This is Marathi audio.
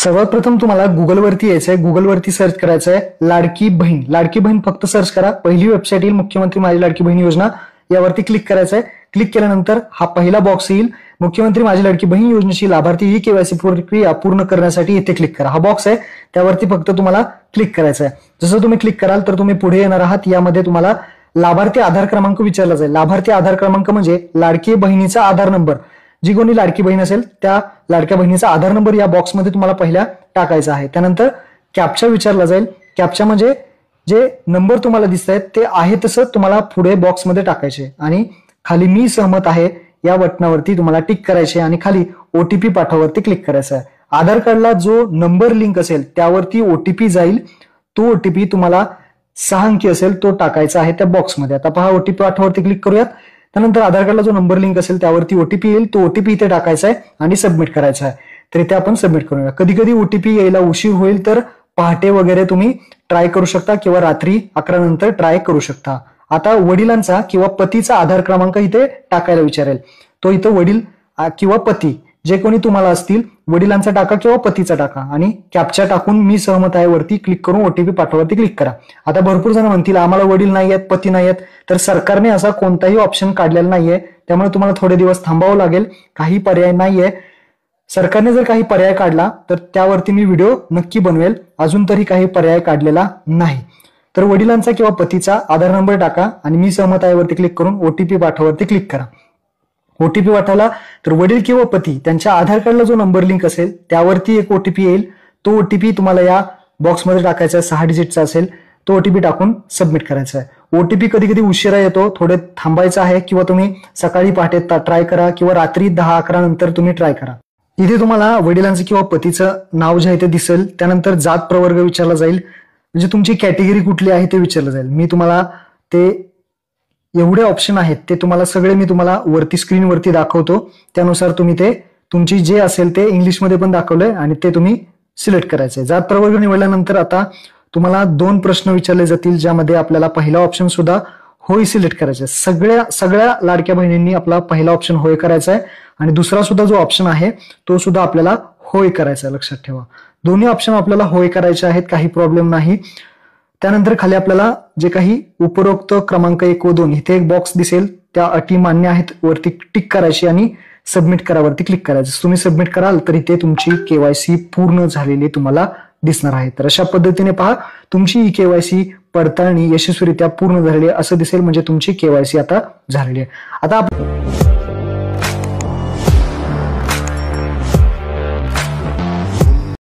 सर्वात प्रथम तुम्हाला गुगलवरती यायचंय, गुगलवरती सर्च करायचं आहे लाडकी बहीण. लाडकी बहीण फक्त सर्च करा, पहिली वेबसाईट येईल मुख्यमंत्री माझी लाडकी बहीण योजना, यावरती क्लिक करायचं आहे. क्लिक केल्यानंतर हा पहिला बॉक्स येईल, मुख्यमंत्री माझी लाडकी बहीण योजनेची लाभार्थी ई केवायसी प्रक्रिया पूर्ण करण्यासाठी इथे क्लिक करा. हा बॉक्स आहे त्यावरती फक्त तुम्हाला क्लिक करायचं आहे. जसं तुम्ही क्लिक कराल तर तुम्ही पुढे येणार आहात. यामध्ये तुम्हाला लाभार्थी आधार क्रमांक विचारला जाईल. लाभार्थी आधार क्रमांक म्हणजे लाडकी बहिणीचा आधार नंबर. जी कोणी लाडकी बहीण असेल त्या लाडक्या बहिणीचा आधार नंबर या बॉक्समध्ये तुम्हाला पहिल्या टाकायचा आहे. त्यानंतर कॅप्चा विचारला जाईल. कॅप्चा म्हणजे जे नंबर तुम्हाला दिसत आहेत ते आहे तसं तुम्हाला पुढे बॉक्समध्ये टाकायचे आणि खाली मी सहमत आहे या बटनावरती तुम्हाला टिक करायचे आणि खाली ओटीपी पाठवावरती क्लिक करायचं आहे. आधार कार्डला जो नंबर लिंक असेल त्यावरती ओटीपी जाईल. तो ओटीपी तुम्हाला 6 अंकी असेल तो टाकायचा आहे त्या बॉक्समध्ये. आता पहा ओटीपी पाठवावरती क्लिक करूयात. त्यानंतर आधार कार्डला जो नंबर लिंक असेल त्यावरती ओटीपी येईल. तो ओटीपी इथे टाकायचा आहे आणि सबमिट करायचा आहे. तर इथे आपण सबमिट करूया. कधी कधी ओटीपी यायला उशीर होईल तर पहाटे वगैरे तुम्ही ट्राय करू शकता किंवा रात्री 11 नंतर ट्राय करू शकता. आता वडिलांचा किंवा पतीचा आधार क्रमांक इथे टाकायला विचारेल. तो इथं वडील किंवा पती जे कोणी तुम्हाला असतील वडिलांचा टाका किंवा पतीचा टाका आणि कॅप्चा टाकून मी सहमत आहे वरती क्लिक करून ओटीपी पाठवावरती क्लिक करा. आता भरपूर जण म्हणतील आम्हाला वडील नाही आहेत, पती नाही आहेत, तर सरकारने असा कोणताही ऑप्शन काढलेला नाहीये. त्यामुळे तुम्हाला थोडे दिवस थांबावं लागेल. काही पर्याय नाहीये. सरकारने जर काही पर्याय काढला तर त्यावरती मी व्हिडिओ नक्की बनवेल. अजून तरी काही पर्याय काढलेला नाही. तर वडिलांचा किंवा पतीचा आधार नंबर टाका आणि मी सहमत आहे वरती क्लिक करून ओटीपी पाठवावरती क्लिक करा. ओटीपी पाठवला तर वडील किंवा पती त्यांच्या आधार कार्डला जो नंबर लिंक असेल त्यावरती एक ओटीपी येईल. तो ओटीपी तुम्हाला या बॉक्समध्ये टाकायचा आहे. 6 डिजिटचा असेल. तो ओटीपी टाकून सबमिट करायचा आहे. ओटीपी कधी कधी उशिरा येतो, थोडे थांबायचं आहे किंवा तुम्ही सकाळी पहाटे ट्राय करा किंवा रात्री 10-11 नंतर तुम्ही ट्राय करा. इथे तुम्हाला वडिलांचं किंवा पतीचं नाव जे आहे ते दिसेल. त्यानंतर जात प्रवर्ग विचारला जाईल, म्हणजे तुमची कॅटेगरी कुठली आहे ते विचारलं जाईल. मी तुम्हाला ते एवढे ऑप्शन आहेत ते तुम्हाला सगळे मी तुम्हाला वरती स्क्रीनवरती दाखवतो. त्यानुसार तुम्ही ते तुमची जे असेल ते इंग्लिशमध्ये पण दाखवलंय आणि ते तुम्ही सिलेक्ट करायचंय. जात प्रवर्ग निवडल्यानंतर आता तुम्हाला 2 प्रश्न विचारले जातील ज्यामध्ये आपल्याला पहिला ऑप्शन सुद्धा होय सिलेक्ट करायचा आहे. सगळ्या लाडक्या बहिणींनी आपला पहिला ऑप्शन होय करायचा आहे आणि दुसरा सुद्धा जो ऑप्शन आहे तो सुद्धा आपल्याला होय करायचा आहे. लक्षात ठेवा, दोन्ही ऑप्शन आपल्याला होय करायचे आहेत, काही प्रॉब्लेम नाही. त्यानंतर खाली आपल्याला जे काही उपरोक्त क्रमांक 1 व 2 इथे एक बॉक्स दिसेल, त्या अटी मान्य आहेत वरती टिक करायची आणि सबमिट करावरती क्लिक करायचं. तुम्ही सबमिट कराल तर इथे तुमची केवायसी पूर्ण झालेली तुम्हाला दिसणार आहे. तर अशा पद्धतीने पहा तुमची ई केवायसी पडताळणी यशस्वीरित्या पूर्ण झालेली असं दिसेल, म्हणजे तुमची केवायसी आता झालेली आहे. आता